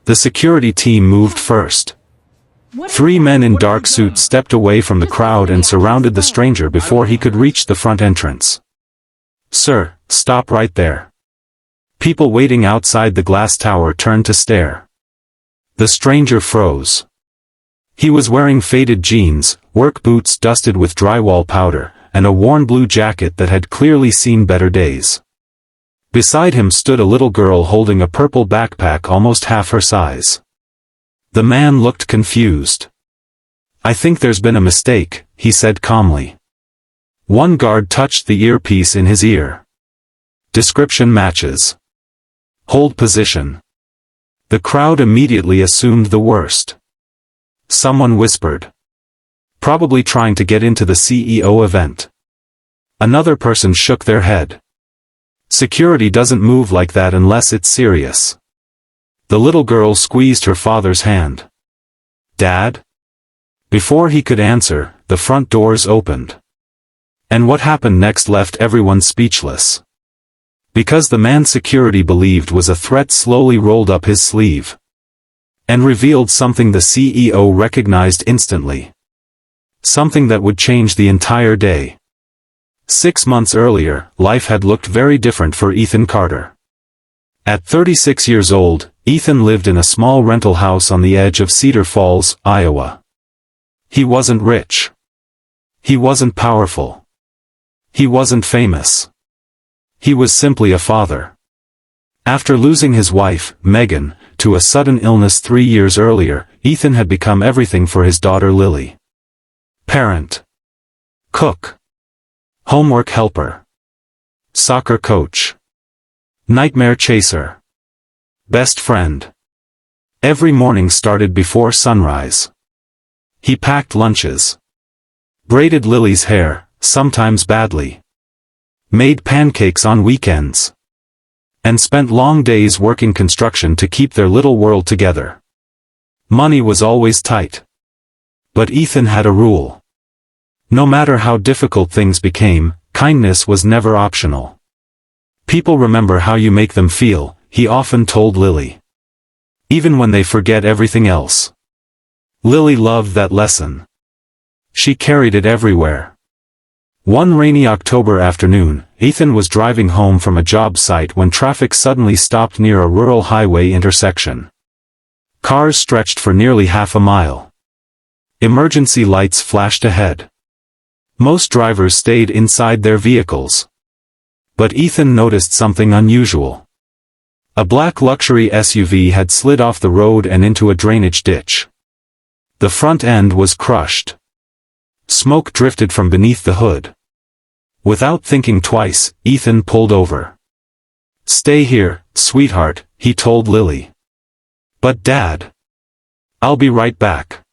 The security team moved first. 3 men in dark suits stepped away from the crowd and surrounded the stranger before he could reach the front entrance. "Sir, stop right there." People waiting outside the glass tower turned to stare. The stranger froze. He was wearing faded jeans, work boots dusted with drywall powder, and a worn blue jacket that had clearly seen better days. Beside him stood a little girl holding a purple backpack almost half her size. The man looked confused. "I think there's been a mistake," he said calmly. One guard touched the earpiece in his ear. "Description matches. Hold position." The crowd immediately assumed the worst. Someone whispered. "Probably trying to get into the CEO event." Another person shook their head. "Security doesn't move like that unless it's serious." The little girl squeezed her father's hand. "Dad?" Before he could answer, the front doors opened. And what happened next left everyone speechless. Because the man security believed was a threat slowly rolled up his sleeve. And revealed something the CEO recognized instantly. Something that would change the entire day. 6 months earlier, life had looked very different for Ethan Carter. At 36 years old, Ethan lived in a small rental house on the edge of Cedar Falls, Iowa. He wasn't rich. He wasn't powerful. He wasn't famous. He was simply a father. After losing his wife, Megan, to a sudden illness 3 years earlier, Ethan had become everything for his daughter Lily. Parent. Cook. Homework helper. Soccer coach. Nightmare chaser. Best friend. Every morning started before sunrise. He packed lunches. Braided Lily's hair, sometimes badly. Made pancakes on weekends. And spent long days working construction to keep their little world together. Money was always tight. But Ethan had a rule. No matter how difficult things became, kindness was never optional. "People remember how you make them feel," he often told Lily. "Even when they forget everything else." Lily loved that lesson. She carried it everywhere. One rainy October afternoon, Ethan was driving home from a job site when traffic suddenly stopped near a rural highway intersection. Cars stretched for nearly half a mile. Emergency lights flashed ahead. Most drivers stayed inside their vehicles. But Ethan noticed something unusual. A black luxury SUV had slid off the road and into a drainage ditch. The front end was crushed. Smoke drifted from beneath the hood. Without thinking twice, Ethan pulled over. "Stay here, sweetheart," he told Lily. "But Dad." "I'll be right back."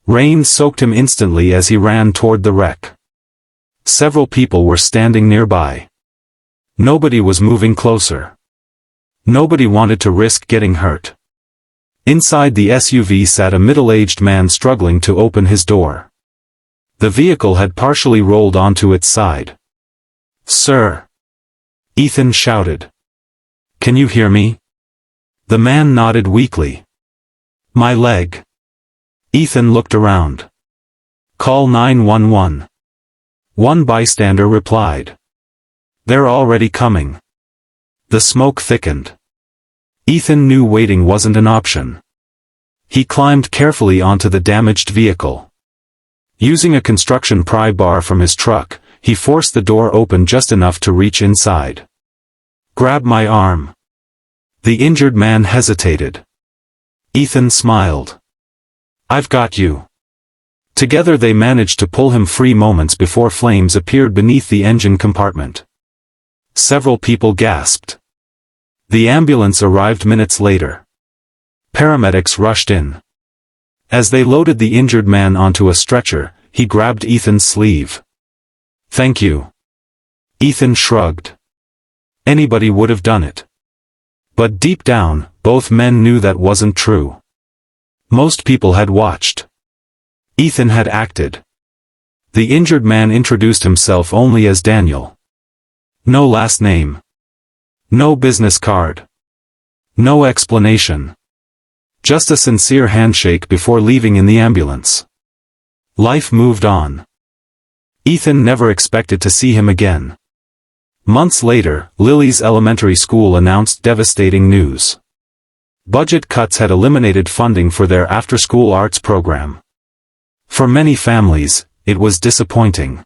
Rain soaked him instantly as he ran toward the wreck. Several people were standing nearby. Nobody was moving closer. Nobody wanted to risk getting hurt. Inside the SUV sat a middle-aged man struggling to open his door. The vehicle had partially rolled onto its side. "Sir!" Ethan shouted. "Can you hear me?" The man nodded weakly. "My leg." Ethan looked around. "Call 911. One bystander replied. "They're already coming." The smoke thickened. Ethan knew waiting wasn't an option. He climbed carefully onto the damaged vehicle. Using a construction pry bar from his truck, he forced the door open just enough to reach inside. "Grab my arm." The injured man hesitated. Ethan smiled. "I've got you." Together they managed to pull him free moments before flames appeared beneath the engine compartment. Several people gasped. The ambulance arrived minutes later. Paramedics rushed in. As they loaded the injured man onto a stretcher, he grabbed Ethan's sleeve. "Thank you." Ethan shrugged. Anybody would have done it. But deep down, both men knew that wasn't true. Most people had watched. Ethan had acted. The injured man introduced himself only as Daniel. No last name. No business card. No explanation. Just a sincere handshake before leaving in the ambulance. Life moved on. Ethan never expected to see him again. Months later, Lily's elementary school announced devastating news. Budget cuts had eliminated funding for their after-school arts program. For many families, it was disappointing.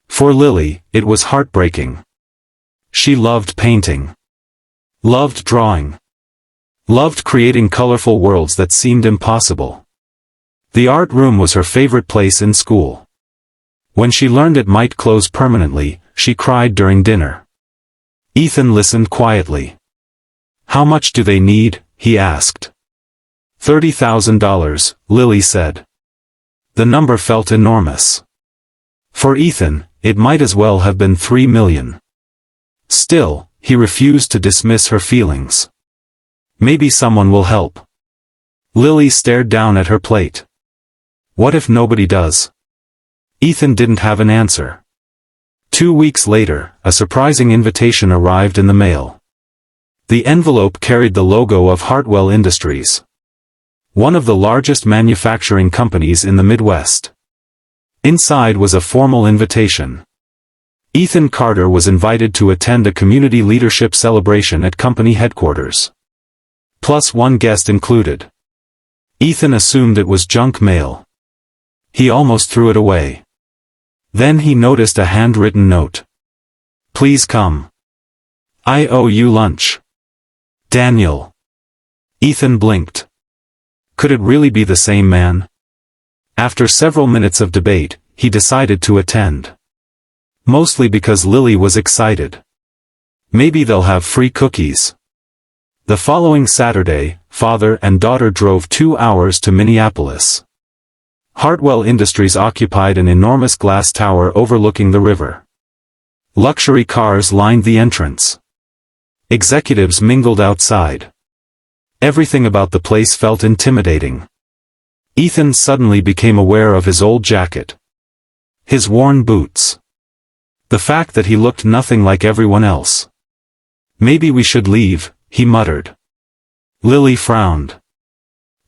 For Lily, it was heartbreaking. She loved painting. Loved drawing. Loved creating colorful worlds that seemed impossible. The art room was her favorite place in school. When she learned it might close permanently, she cried during dinner. Ethan listened quietly. "How much do they need?" he asked. $30,000, Lily said. The number felt enormous. For Ethan, it might as well have been $3 million. Still, he refused to dismiss her feelings. "Maybe someone will help." Lily stared down at her plate. "What if nobody does?" Ethan didn't have an answer. 2 weeks later, a surprising invitation arrived in the mail. The envelope carried the logo of Hartwell Industries, one of the largest manufacturing companies in the Midwest. Inside was a formal invitation. Ethan Carter was invited to attend a community leadership celebration at company headquarters. Plus one guest included. Ethan assumed it was junk mail. He almost threw it away. Then he noticed a handwritten note. "Please come. I owe you lunch. Daniel." Ethan blinked. Could it really be the same man? After several minutes of debate, he decided to attend. Mostly because Lily was excited. Maybe they'll have free cookies. The following Saturday, father and daughter drove 2 hours to Minneapolis. Hartwell Industries occupied an enormous glass tower overlooking the river. Luxury cars lined the entrance. Executives mingled outside. Everything about the place felt intimidating. Ethan suddenly became aware of his old jacket. His worn boots. The fact that he looked nothing like everyone else. "Maybe we should leave," he muttered. Lily frowned.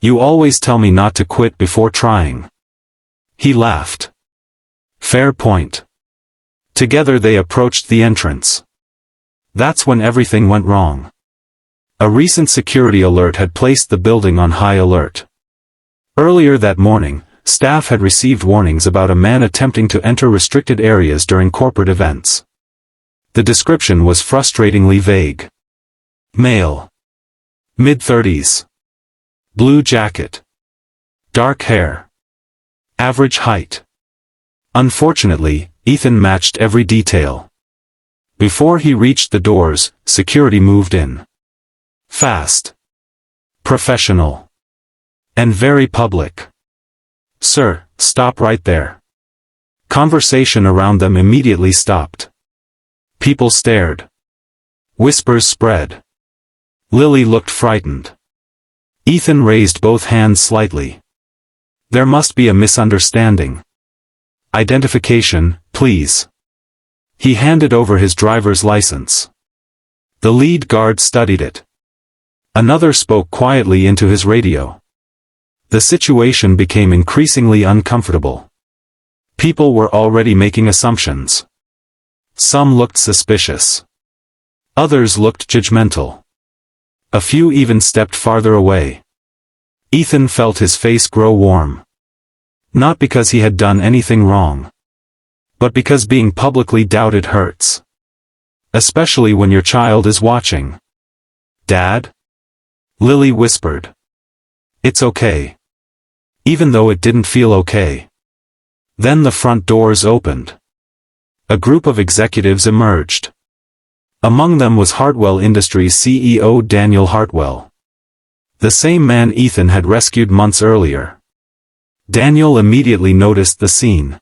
"You always tell me not to quit before trying." He laughed. "Fair point." Together they approached the entrance. That's when everything went wrong. A recent security alert had placed the building on high alert. Earlier that morning, staff had received warnings about a man attempting to enter restricted areas during corporate events. The description was frustratingly vague. Male. Mid-30s. Blue jacket. Dark hair. Average height. Unfortunately, Ethan matched every detail. Before he reached the doors, security moved in. Fast. Professional. And very public. "Sir, stop right there." Conversation around them immediately stopped. People stared. Whispers spread. Lily looked frightened. Ethan raised both hands slightly. "There must be a misunderstanding. Identification, please." He handed over his driver's license. The lead guard studied it. Another spoke quietly into his radio. The situation became increasingly uncomfortable. People were already making assumptions. Some looked suspicious. Others looked judgmental. A few even stepped farther away. Ethan felt his face grow warm. Not because he had done anything wrong. But because being publicly doubted hurts. Especially when your child is watching. "Dad?" Lily whispered. "It's okay." Even though it didn't feel okay. Then the front doors opened. A group of executives emerged. Among them was Hartwell Industries CEO Daniel Hartwell. The same man Ethan had rescued months earlier. Daniel immediately noticed the scene.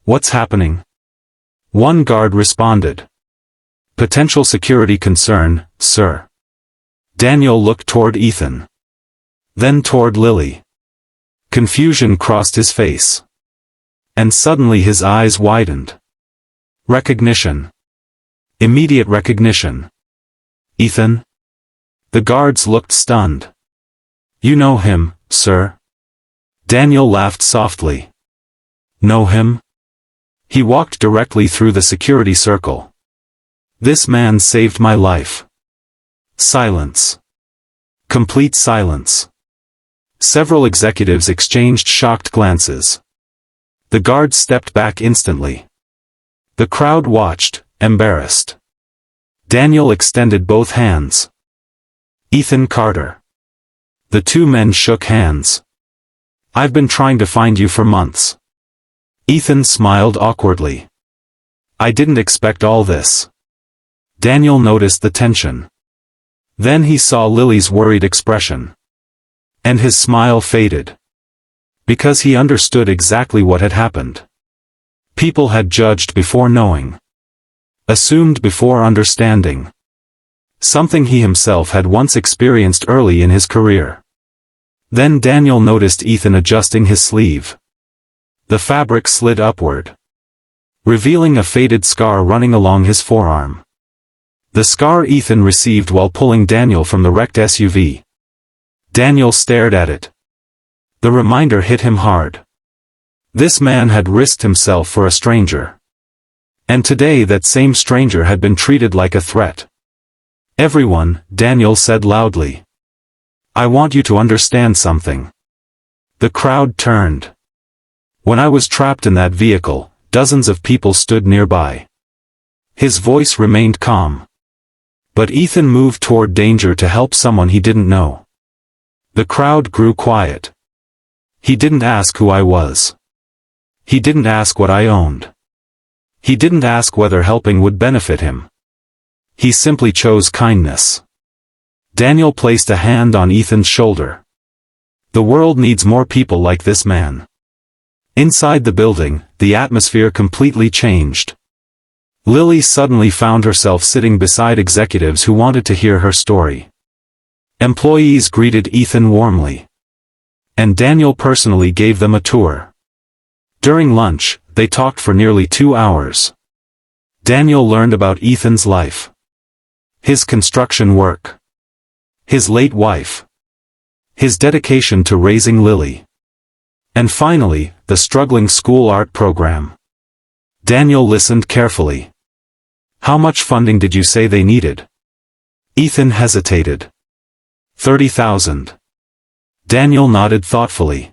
"What's happening?" One guard responded. "Potential security concern, sir." Daniel looked toward Ethan. Then toward Lily. Confusion crossed his face. And suddenly his eyes widened. Recognition. Immediate recognition. "Ethan?" The guards looked stunned. You know him, sir? Daniel laughed softly. Know him? He walked directly through the security circle. This man saved my life. Silence. Complete silence. Several executives exchanged shocked glances. The guards stepped back instantly. The crowd watched, embarrassed. Daniel extended both hands. Ethan Carter. The two men shook hands. I've been trying to find you for months. Ethan smiled awkwardly. I didn't expect all this. Daniel noticed the tension. Then he saw Lily's worried expression. And his smile faded. Because he understood exactly what had happened. People had judged before knowing. Assumed before understanding. Something he himself had once experienced early in his career. Then Daniel noticed Ethan adjusting his sleeve. The fabric slid upward, revealing a faded scar running along his forearm. The scar Ethan received while pulling Daniel from the wrecked SUV. Daniel stared at it. The reminder hit him hard. This man had risked himself for a stranger. And today that same stranger had been treated like a threat. Everyone, Daniel said loudly. I want you to understand something. The crowd turned. When I was trapped in that vehicle, dozens of people stood nearby. His voice remained calm. But Ethan moved toward danger to help someone he didn't know. The crowd grew quiet. He didn't ask who I was. He didn't ask what I owned. He didn't ask whether helping would benefit him. He simply chose kindness. Daniel placed a hand on Ethan's shoulder. The world needs more people like this man. Inside the building, the atmosphere completely changed. Lily suddenly found herself sitting beside executives who wanted to hear her story. Employees greeted Ethan warmly. And Daniel personally gave them a tour. During lunch, they talked for nearly 2 hours. Daniel learned about Ethan's life. His construction work. His late wife. His dedication to raising Lily. And finally, the struggling school art program. Daniel listened carefully. How much funding did you say they needed? Ethan hesitated. 30,000. Daniel nodded thoughtfully.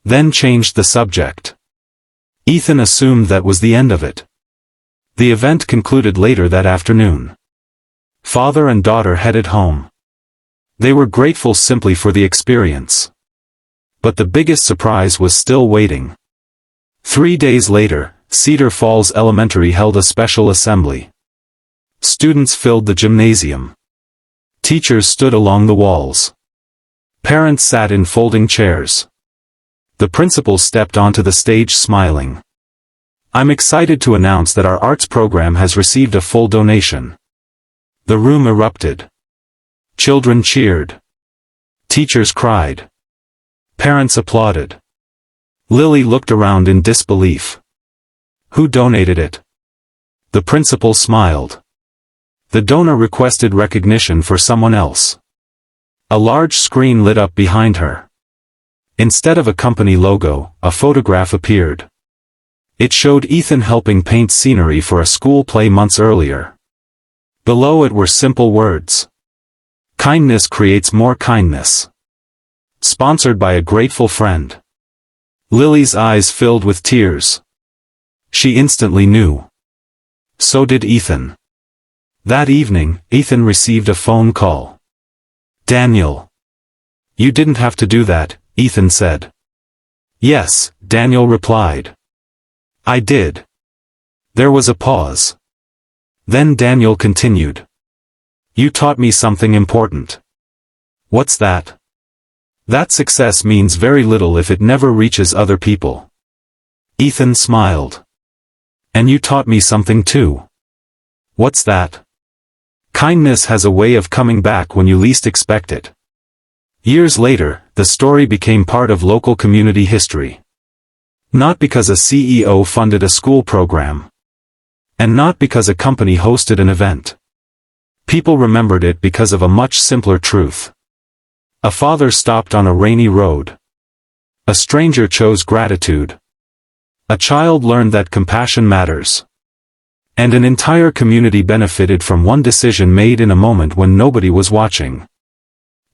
Then changed the subject. Ethan assumed that was the end of it. The event concluded later that afternoon. Father and daughter headed home. They were grateful simply for the experience. But the biggest surprise was still waiting. 3 days later, Cedar Falls Elementary held a special assembly. Students filled the gymnasium. Teachers stood along the walls. Parents sat in folding chairs. The principal stepped onto the stage smiling. I'm excited to announce that our arts program has received a full donation. The room erupted. Children cheered. Teachers cried. Parents applauded. Lily looked around in disbelief. Who donated it? The principal smiled. The donor requested recognition for someone else. A large screen lit up behind her. Instead of a company logo, a photograph appeared. It showed Ethan helping paint scenery for a school play months earlier. Below it were simple words. Kindness creates more kindness. Sponsored by a grateful friend. Lily's eyes filled with tears. She instantly knew. So did Ethan. That evening, Ethan received a phone call. Daniel. You didn't have to do that, Ethan said. Yes, Daniel replied. I did. There was a pause. Then Daniel continued. You taught me something important. What's that? That success means very little if it never reaches other people. Ethan smiled. And you taught me something too. What's that? Kindness has a way of coming back when you least expect it. Years later, the story became part of local community history. Not because a CEO funded a school program. And not because a company hosted an event. People remembered it because of a much simpler truth. A father stopped on a rainy road. A stranger chose gratitude. A child learned that compassion matters. And an entire community benefited from one decision made in a moment when nobody was watching.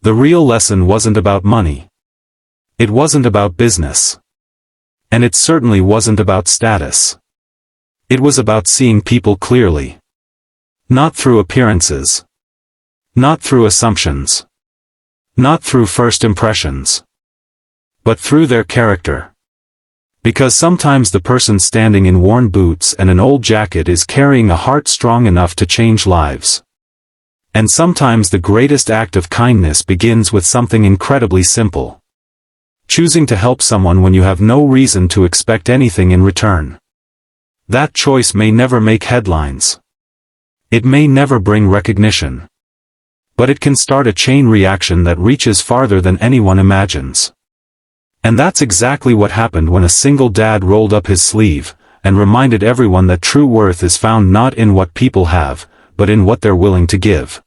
The real lesson wasn't about money. It wasn't about business. And it certainly wasn't about status. It was about seeing people clearly. Not through appearances. Not through assumptions. Not through first impressions. But through their character. Because sometimes the person standing in worn boots and an old jacket is carrying a heart strong enough to change lives. And sometimes the greatest act of kindness begins with something incredibly simple. Choosing to help someone when you have no reason to expect anything in return. That choice may never make headlines. It may never bring recognition. But it can start a chain reaction that reaches farther than anyone imagines. And that's exactly what happened when a single dad rolled up his sleeve, and reminded everyone that true worth is found not in what people have, but in what they're willing to give.